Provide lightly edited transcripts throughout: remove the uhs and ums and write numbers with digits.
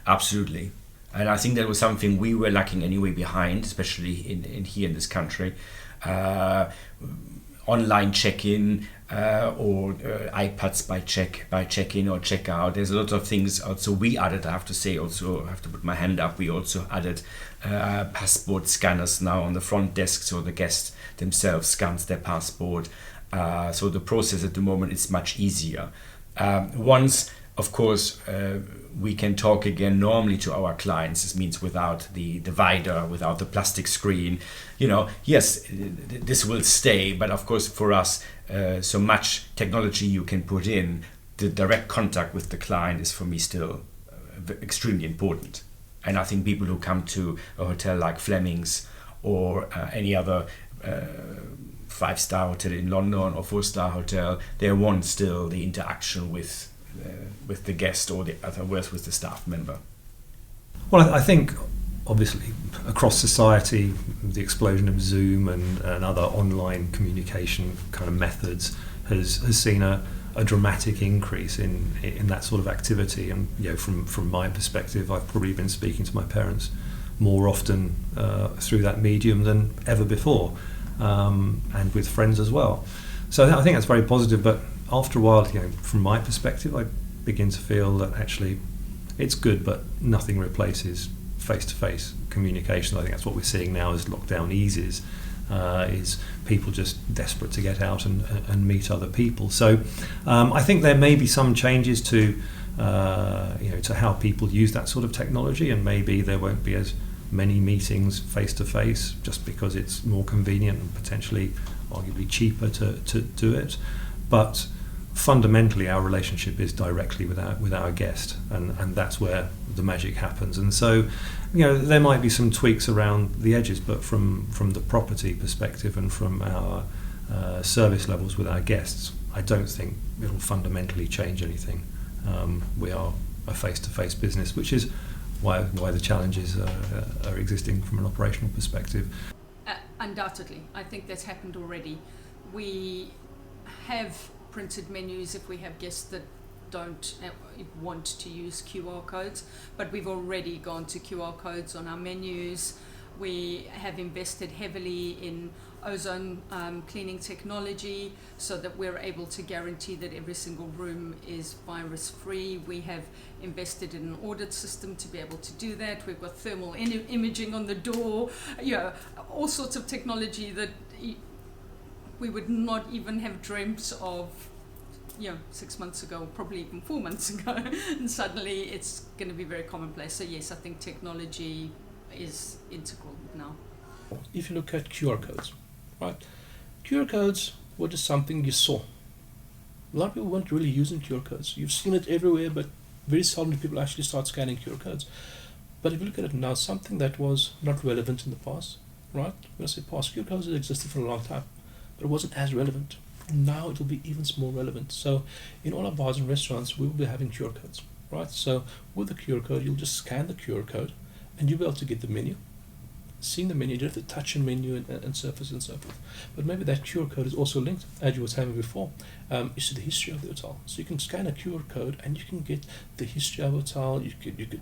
Absolutely. And I think that was something we were lacking anyway behind, especially in here in this country. Uh, Online check-in or iPads by check-in or check-out. There's a lot of things also we added. I have to say, also I have to put my hand up. We also added passport scanners now on the front desk, so the guest themselves scans their passport. So the process at the moment is much easier. Once, of course, we can talk again normally to our clients. This means without the divider, without the plastic screen. Yes, this will stay, but of course for us, so much technology you can put in, the direct contact with the client is for me still extremely important. And I think people who come to a hotel like Fleming's or any other five-star hotel in London or four-star hotel, they want still the interaction with the guest or the other words with the staff member. Well, I think obviously across society the explosion of Zoom and other online communication kind of methods has seen a dramatic increase in that sort of activity. And from my perspective, I've probably been speaking to my parents more often through that medium than ever before, and with friends as well. So I think that's very positive, but after a while, from my perspective, I begin to feel that actually it's good, but nothing replaces face-to-face communication. I think that's what we're seeing now as lockdown eases, is people just desperate to get out and meet other people. So I think there may be some changes to how people use that sort of technology, and maybe there won't be as many meetings face-to-face just because it's more convenient and potentially arguably cheaper to do it. But fundamentally our relationship is directly with our guest, and that's where the magic happens. And so there might be some tweaks around the edges, but from the property perspective and from our service levels with our guests, I don't think it'll fundamentally change anything. We are a face-to-face business, which is why the challenges are existing from an operational perspective. Undoubtedly, I think that's happened already. We have printed menus if we have guests that don't want to use QR codes, but we've already gone to QR codes on our menus. We have invested heavily in ozone cleaning technology so that we're able to guarantee that every single room is virus free. We have invested in an audit system to be able to do that. We've got thermal imaging on the door, all sorts of technology that we would not even have dreamt of 6 months ago, probably even 4 months ago, and suddenly it's going to be very commonplace. So yes, I think technology is integral now. If you look at QR codes, right? QR codes were just something you saw. A lot of people weren't really using QR codes. You've seen it everywhere, but very seldom do people actually start scanning QR codes. But if you look at it now, something that was not relevant in the past, right? When I say past, QR codes had existed for a long time, but it wasn't as relevant. Now it will be even more relevant. So in all our bars and restaurants, we will be having QR codes, right? So with the QR code, you'll just scan the QR code and you'll be able to get the menu. Seeing the menu, you don't have to touch a menu and surface and so forth. But maybe that QR code is also linked, as you were saying before, is to the history of the hotel. So you can scan a QR code and you can get the history of the hotel. You could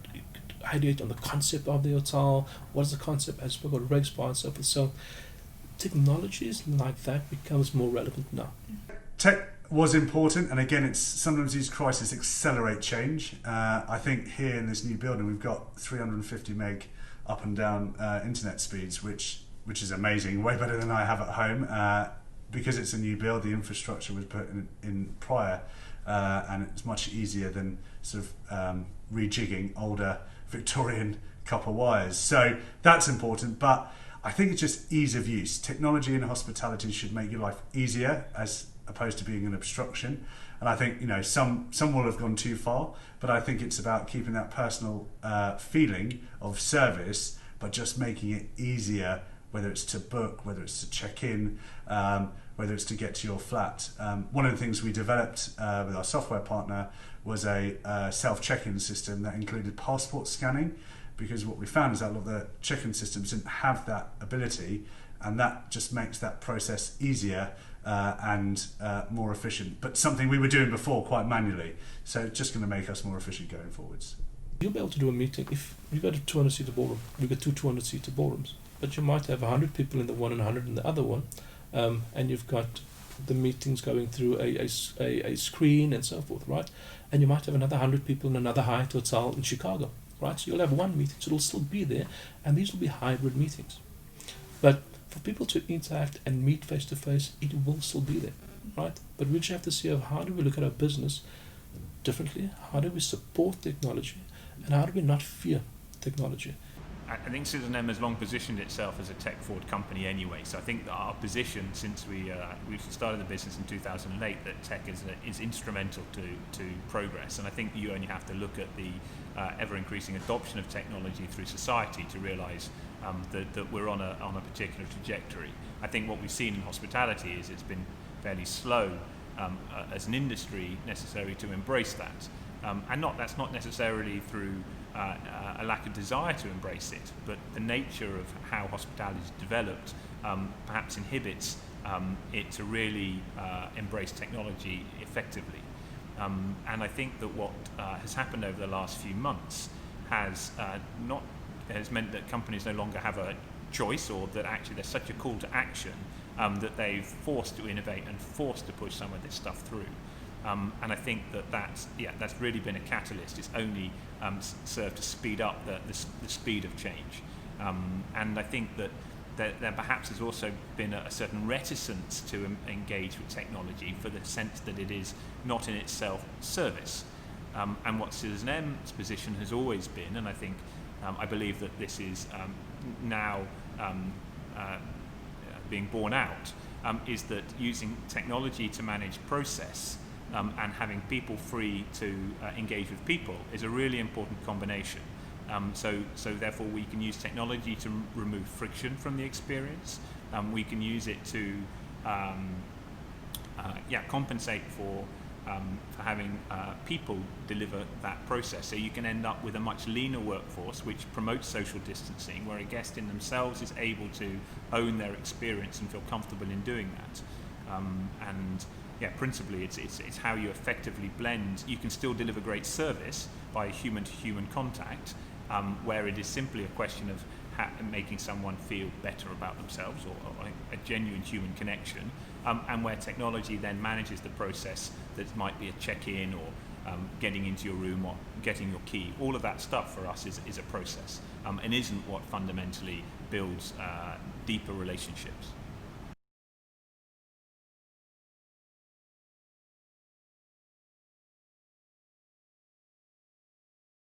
ideate on the concept of the hotel. What is the concept as we've got Reg Spa and so forth. So technologies like that becomes more relevant now. Tech was important, and again, it's sometimes these crises accelerate change. I think here in this new building, we've got 350 meg up and down internet speeds, which is amazing, way better than I have at home. Because it's a new build, the infrastructure was put in prior, and it's much easier than sort of rejigging older Victorian copper wires. So that's important, but I think it's just ease of use. Technology in hospitality should make your life easier as opposed to being an obstruction. And I think some will have gone too far, but I think it's about keeping that personal feeling of service, but just making it easier, whether it's to book, whether it's to check in, whether it's to get to your flat. One of the things we developed with our software partner was a self-check-in system that included passport scanning, because what we found is that a lot of the check-in systems didn't have that ability, and that just makes that process easier and more efficient. But something we were doing before quite manually, so it's just going to make us more efficient going forwards. You'll be able to do a meeting if you've got a 200-seater ballroom. We've got two 200-seater ballrooms, but you might have 100 people in the one and 100 in the other one, and you've got the meetings going through a screen and so forth, right? And you might have another 100 people in another Hyatt hotel in Chicago, right? So you'll have one meeting, so it'll still be there, and these will be hybrid meetings. But for people to interact and meet face to face, it will still be there, right? But we just have to see of how do we look at our business differently, how do we support technology, and how do we not fear technology. I think Citizen M has long positioned itself as a tech-forward company anyway. So I think that our position since we started the business in 2008, that tech is instrumental to progress. And I think you only have to look at the ever-increasing adoption of technology through society to realise that we're on a particular trajectory. I think what we've seen in hospitality is it's been fairly slow as an industry necessary to embrace that. And that's not necessarily through a lack of desire to embrace it, but the nature of how hospitality is developed perhaps inhibits it to really embrace technology effectively. And I think that what has happened over the last few months has meant that companies no longer have a choice, or that actually there's such a call to action that they've forced to innovate and forced to push some of this stuff through. And I think that's really been a catalyst. It's only served to speed up the speed of change. And I think that there perhaps has also been a certain reticence to engage with technology for the sense that it is not in itself service. And what Citizen M's position has always been, and I believe that this is now being borne out, is that using technology to manage process and having people free to engage with people is a really important combination. So therefore we can use technology to remove friction from the experience. We can use it to compensate for having people deliver that process. So you can end up with a much leaner workforce which promotes social distancing, where a guest in themselves is able to own their experience and feel comfortable in doing that. Principally it's how you effectively blend. You can still deliver great service by human-to-human contact, where it is simply a question of making someone feel better about themselves, or a genuine human connection, and where technology then manages the process that might be a check-in, or getting into your room, or getting your key. All of that stuff for us is a process, and isn't what fundamentally builds deeper relationships.